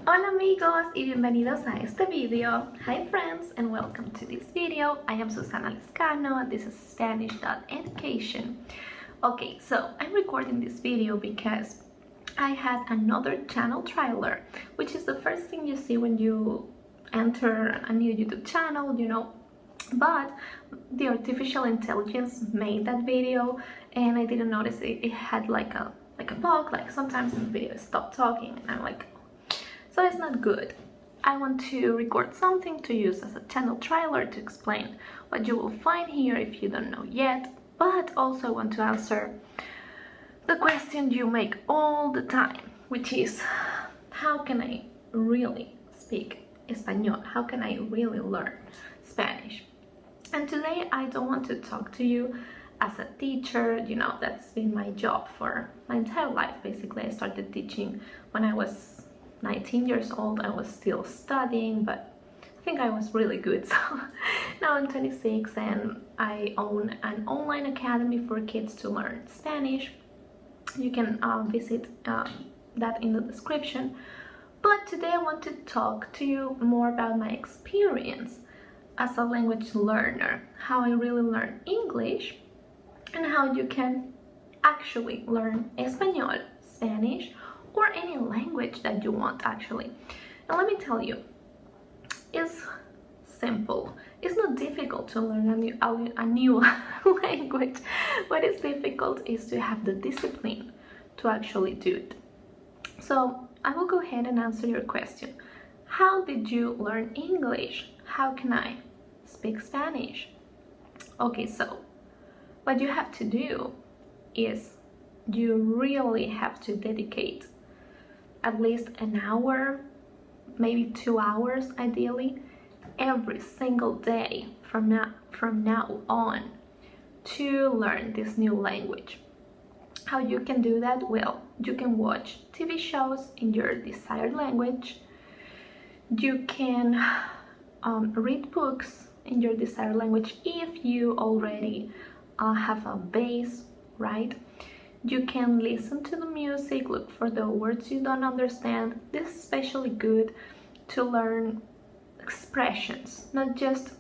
Hola amigos y bienvenidos a este video. Hi friends and welcome to this video. I am Susana Lescano. This is Spanish.Education. Okay, so I'm recording this video because I had another channel trailer, which is the first thing you see when you enter a new YouTube channel, but the artificial intelligence made that video and I didn't notice it had like a bug, like sometimes the video stopped talking and I'm like, so it's not good. I want to record something to use as a channel trailer to explain what you will find here if you don't know yet, but also I want to answer the question you make all the time, which is how can I really speak Espanol? How can I really learn Spanish? And today I don't want to talk to you as a teacher. That's been my job for my entire life. Basically, I started teaching when I was 19 years old. I was still studying, but I think I was really good. So now I'm 26 and I own an online academy for kids to learn Spanish. You can visit that in the description. But today I want to talk to you more about my experience as a language learner, how I really learn English, and how you can actually learn Espanol, Spanish, or any language that you want actually. And let me tell you, it's simple. It's not difficult to learn a new language. What is difficult is to have the discipline to actually do it. So I will go ahead and answer your question. How did you learn English? How can I speak Spanish? Okay, so what you have to do is you really have to dedicate at least an hour, maybe 2 hours ideally, every single day from now on to learn this new language. How you can do that? Well, you can watch TV shows in your desired language. You can read books in your desired language if you already have a base, right? You can listen to the music, look for the words you don't understand. This is especially good to learn expressions, not just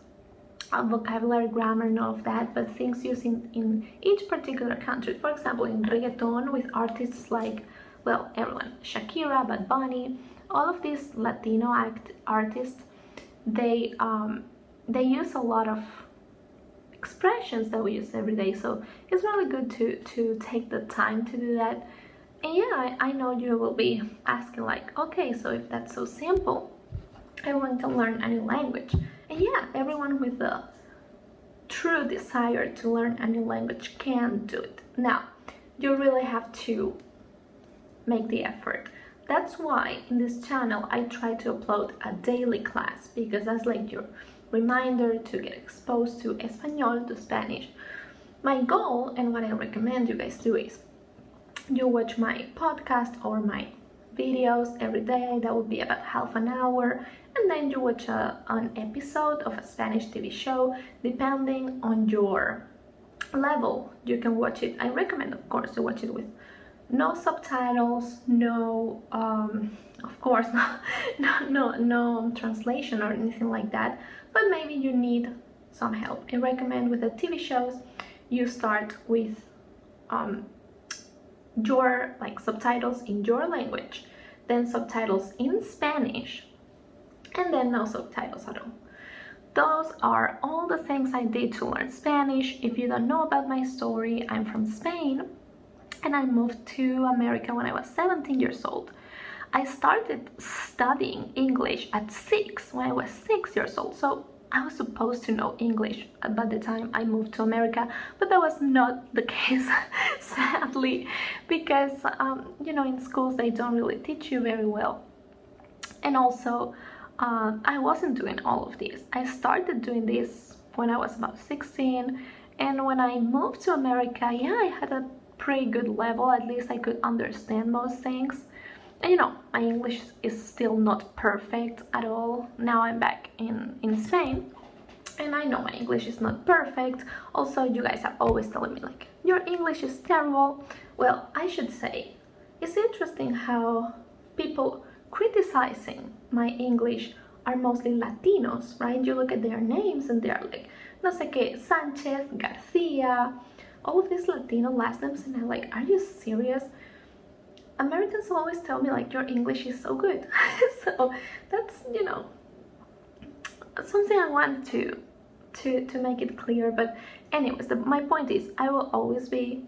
vocabulary, grammar, and all of that, but things used in each particular country. For example, in reggaeton with artists like, well, everyone, Shakira, Bad Bunny, all of these Latino artists, they use a lot of expressions that we use every day, so it's really good to take the time to do that. And yeah, I know you will be asking like, okay, so if that's so simple, I want to learn a new language. And yeah, everyone with the true desire to learn a new language can do it. Now, you really have to make the effort. That's why in this channel I try to upload a daily class, because that's like your reminder to get exposed to Espanol, to Spanish. My goal and what I recommend you guys do is you watch my podcast or my videos every day. That would be about half an hour, and then you watch an episode of a Spanish TV show depending on your level. You can watch it. I recommend, of course, to watch it with no subtitles, no of course no translation or anything like that, but maybe you need some help. I recommend with the TV shows you start with your subtitles in your language, then subtitles in Spanish, and then no subtitles at all. Those are all the things I did to learn Spanish. If you don't know about my story, I'm from Spain and I moved to America when I was 17 years old. I started studying English at 6, when I was 6 years old. So I was supposed to know English by the time I moved to America, but that was not the case, sadly, because, in schools they don't really teach you very well. And also, I wasn't doing all of this. I started doing this when I was about 16, and when I moved to America, yeah, I had a pretty good level. At least I could understand most things. And my English is still not perfect at all. Now I'm back in Spain, and I know my English is not perfect. Also, you guys are always telling me like, your English is terrible. Well, I should say, it's interesting how people criticizing my English are mostly Latinos, right? You look at their names and they're like, no sé qué, Sanchez, Garcia, all of these Latino last names, and I'm like, are you serious? Americans always tell me like, your English is so good. So that's, you know, something I want to make it clear. But anyways, my point is, I will always be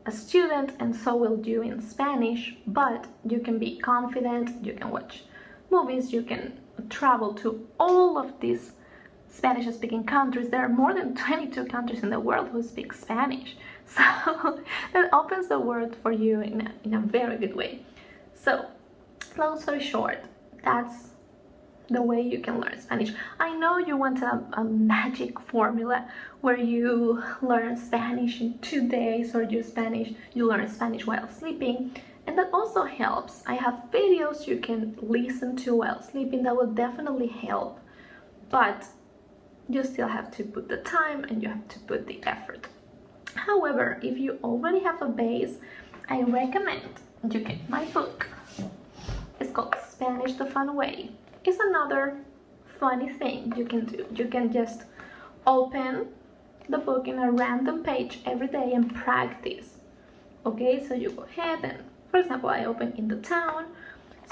a student, and so will you in Spanish, but you can be confident, you can watch movies, you can travel to all of these Spanish speaking countries. There are more than 22 countries in the world who speak Spanish, so that opens the world for you in a very good way. So long story short, that's the way you can learn Spanish. I know you want a magic formula where you learn Spanish in 2 days, or you learn Spanish while sleeping, and that also helps. I have videos you can listen to while sleeping that will definitely help, but you still have to put the time and you have to put the effort. However, if you already have a base, I recommend you get my book. It's called Spanish the Fun Way. It's another funny thing you can do. You can just open the book in a random page every day and practice. Okay, so you go ahead and, for example, I open in the town,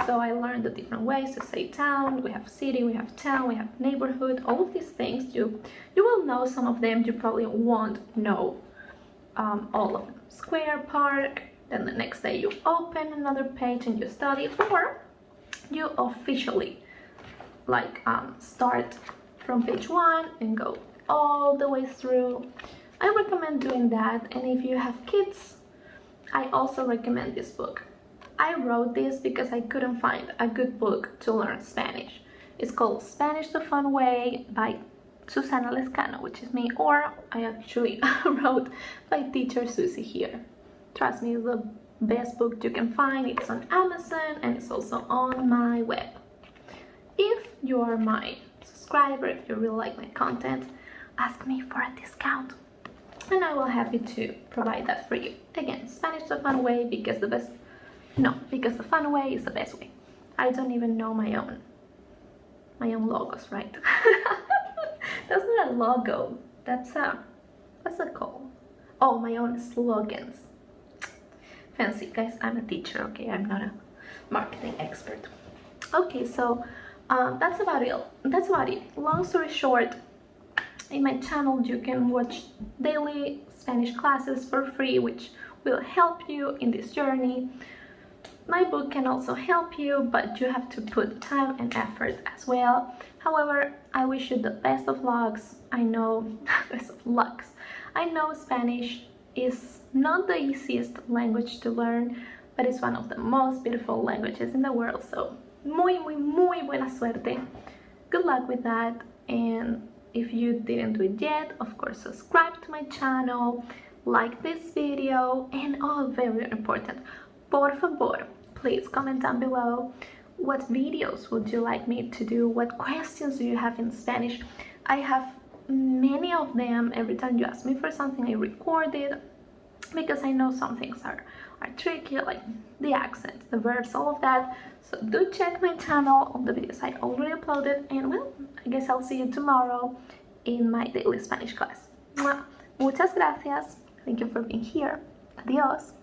so I learned the different ways to say town. We have city, we have town, we have neighborhood, all of these things. You will know some of them, you probably won't know all of them. Square, park, then the next day you open another page and you study, or you officially start from page 1 and go all the way through. I recommend doing that, and if you have kids, I also recommend this book. I wrote this because I couldn't find a good book to learn Spanish. It's called Spanish the Fun Way by Susana Lescano, which is me, or I actually wrote by teacher Susie here. Trust me, it's the best book you can find. It's on Amazon and it's also on my web. If you are my subscriber, if you really like my content, ask me for a discount and I will be happy to provide that for you. Again, Spanish the Fun Way, because the fun way is the best way. I don't even know my own logos, right? That's not a logo, what's it called? Oh, my own slogans. Fancy, guys. I'm a teacher, okay? I'm not a marketing expert. Okay, so that's about it. Long story short, in my channel you can watch daily Spanish classes for free, which will help you in this journey. My book can also help you, but you have to put time and effort as well. However, I wish you the best of lucks. I know Spanish is not the easiest language to learn, but it's one of the most beautiful languages in the world. So muy buena suerte. Good luck with that. And if you didn't do it yet, of course, subscribe to my channel, like this video, and very important, por favor, please comment down below what videos would you like me to do, what questions do you have in Spanish. I have many of them. Every time you ask me for something, I record it, because I know some things are tricky, like the accents, the verbs, all of that. So do check my channel on the videos I already uploaded, and well, I guess I'll see you tomorrow in my daily Spanish class. Muchas gracias. Thank you for being here. Adios.